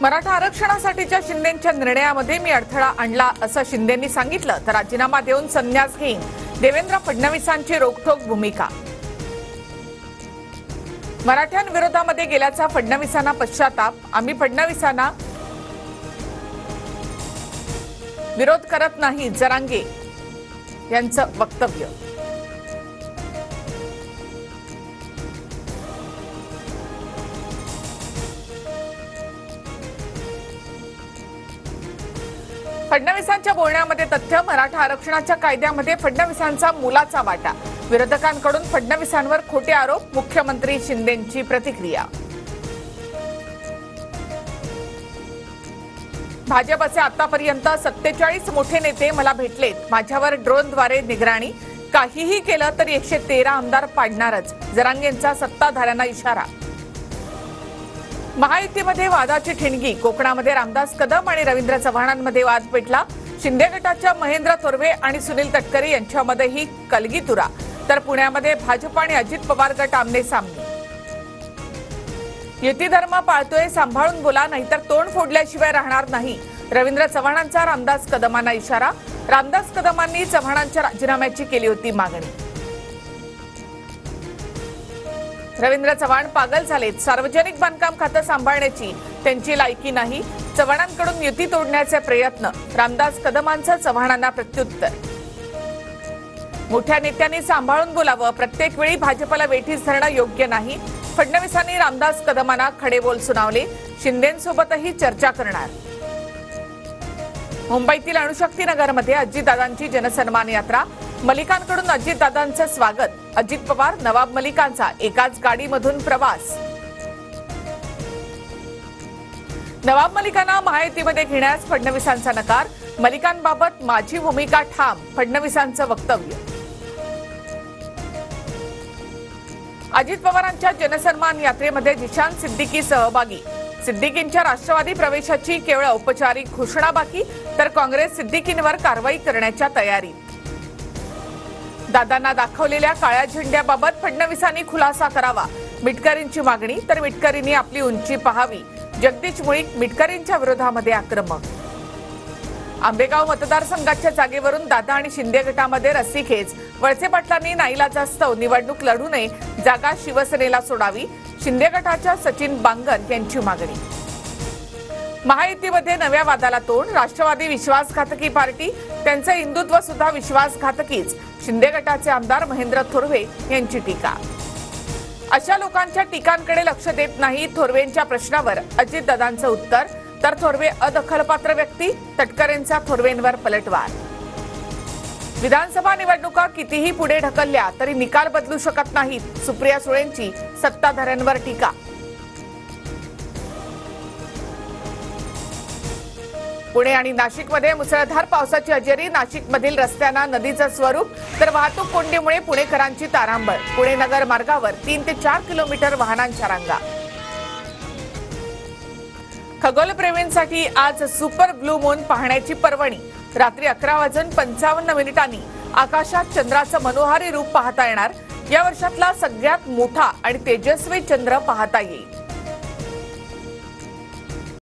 मराठा आरक्षणासाठीच्या शिंदेंच्या निर्णयामध्ये मी अडथळा आणला असं शिंदेंनी सांगितलं तर राजीनामा देऊन संन्यास घेईन, देवेंद्र फडणवीसांची रोखठोक भूमिका. मराठ्यांविरोधामध्ये गेल्याचा फडणवीसांना पश्चाताप, आम्ही फडणवीसांना विरोध करत नाही, जरांगे यांचं वक्तव्य. फडणवीसांच्या बोलण्यामध्ये तथ्य, मराठा आरक्षणाच्या कायद्यामध्ये फडणवीसांचा मोलाचा वाटा, विरोधकांकडून फडणवीसांवर खोटे आरोप, मुख्यमंत्री शिंदेंची प्रतिक्रिया. भाजपचे आतापर्यंत 47 मोठे नेते मला भेटलेत, माझ्यावर ड्रोनद्वारे निगराणी, काहीही केलं तरी 113 आमदार पाडणारच, जरांगेंचा सत्ताधाऱ्यांना इशारा. महायुतीमध्ये वादाची ठिणगी, कोकणामध्ये रामदास कदम आणि रवींद्र चव्हाणांमध्ये वाद पेटला, शिंदे गटाच्या महेंद्र थोरवे आणि सुनील तटकरे यांच्यामध्येही कलगीतुरा, तर पुण्यामध्ये भाजप आणि अजित पवार गट आमने सामने. युती धर्म पाळतोय, सांभाळून बोला नाहीतर तोंड फोडल्याशिवाय राहणार नाही, रवींद्र चव्हाणांचा रामदास कदमांना इशारा. रामदास कदमांनी चव्हाणांच्या राजीनाम्याची केली होती मागणी. रवींद्र चव्हाण पागल झालेत, सार्वजनिक बांधकाम खातं सांभाळण्याची त्यांची लायकी नाही, चव्हाणांकडून युती तोडण्याचे प्रयत्न, रामदास कदमांचं चव्हाणांना प्रत्युत्तर. मोठ्या नेत्यांनी सांभाळून बोलावं, प्रत्येक वेळी भाजपला वेठीस धरणं योग्य नाही, फडणवीसांनी रामदास कदमांना खडेबोल सुनावले, शिंदेंसोबतही चर्चा करणार. मुंबईतील अणुशक्ती नगरमध्ये अजितदादांची जनसन्मान यात्रा, मलिकांकडून अजितदादांचं स्वागत, अजित पवार नवाब मलिकांचा एकाच गाडीमधून प्रवास. नवाब मलिकांना महायुतीमध्ये घेण्यास फडणवीसांचा नकार, मलिकांबाबत माझी भूमिका ठाम, फडणवीसांचं वक्तव्य. अजित पवारांच्या जनसन्मान यात्रेमध्ये जिशान सिद्दीकी सहभागी, सिद्दीकींच्या राष्ट्रवादी प्रवेशाची केवळ औपचारिक घोषणा बाकी, तर काँग्रेस सिद्दीकींवर कारवाई करण्याच्या तयारीत. दादांना दाखवलेल्या काळ्या झेंड्याबाबत फडणवीसांनी खुलासा करावा, मिटकरींची मागणी, तर मिटकरींनी आपली उंची पाहावी, जगदीश मुळीक मिटकरींच्या विरोधामध्ये आक्रमक. आंबेगाव मतदारसंघाच्या जागेवरून दादा आणि शिंदे गटामध्ये रस्सीखेच, वळसे पाटलांनी नाईलाजास्तव निवडणूक लढू नये, जागा शिवसेनेला सोडावी, शिंदे गटाच्या सचिन बांगर यांची मागणी. महायुतीमध्ये नव्या वादाला तोंड, राष्ट्रवादी विश्वासघातकी पार्टी, त्यांचं हिंदुत्व सुद्धा विश्वासघातकीच, शिंदे गटाचे आमदार महेंद्र थोरवे यांची टीका. अशा लोकांच्या टीकांकडे लक्ष देत नाही, थोरवेंच्या प्रश्नावर अजितदादांचं उत्तर, तर थोरवे अदखलपात्र व्यक्ती, तटकरेंचा थोरवेंवर पलटवार. विधानसभा निवडणुका कितीही पुढे ढकलल्या तरी निकाल बदलू शकत नाहीत, सुप्रिया सुळेंची सत्ताधाऱ्यांवर टीका. पुणे आणि नाशिकमध्ये मुसळधार पावसाची हजेरी, नाशिकमधील रस्त्यांना नदीचं स्वरूप, तर वाहतूक कोंडीमुळे पुणेकरांची तारांबळ, पुणे नगर मार्गावर 3 ते 4 किलोमीटर वाहनांच्या रांगा. खगोलप्रेमींसाठी आज सुपर ब्लू मून पाहण्याची पर्वणी, रात्री 11:55 आकाशात चंद्राचं मनोहारी रूप पाहता येणार, या वर्षातला सगळ्यात मोठा आणि तेजस्वी चंद्र पाहता येईल.